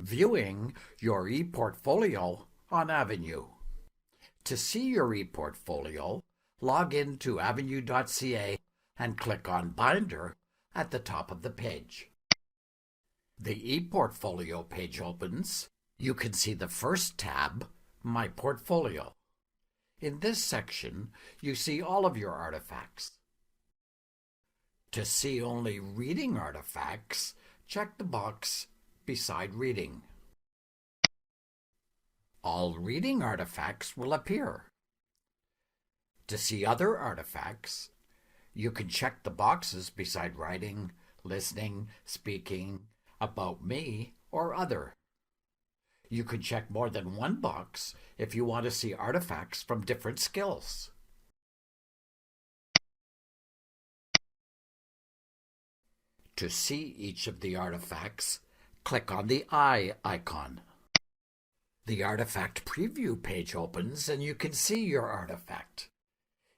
Viewing your ePortfolio on Avenue. To see your ePortfolio, log in to avenue.ca and click on Binder at the top of the page. The ePortfolio page opens. You can see the first tab, My Portfolio. In this section, you see all of your artifacts. To see only reading artifacts, check the box beside Reading. All reading artifacts will appear. To see other artifacts, you can check the boxes beside Writing, Listening, Speaking, About Me, or Other. You can check more than one box if you want to see artifacts from different skills. To see each of the artifacts, click on the eye icon. The Artifact Preview page opens and you can see your artifact.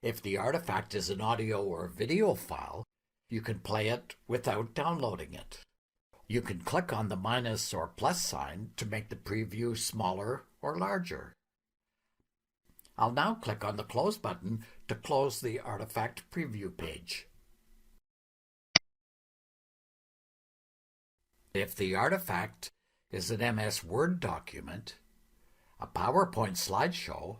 If the artifact is an audio or video file, you can play it without downloading it. You can click on the minus or plus sign to make the preview smaller or larger. I'll now click on the Close button to close the Artifact Preview page. If the artifact is an MS Word document, a PowerPoint slideshow,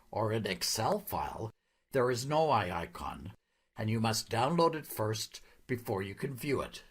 or an Excel file, there is no eye icon, and you must download it first before you can view it.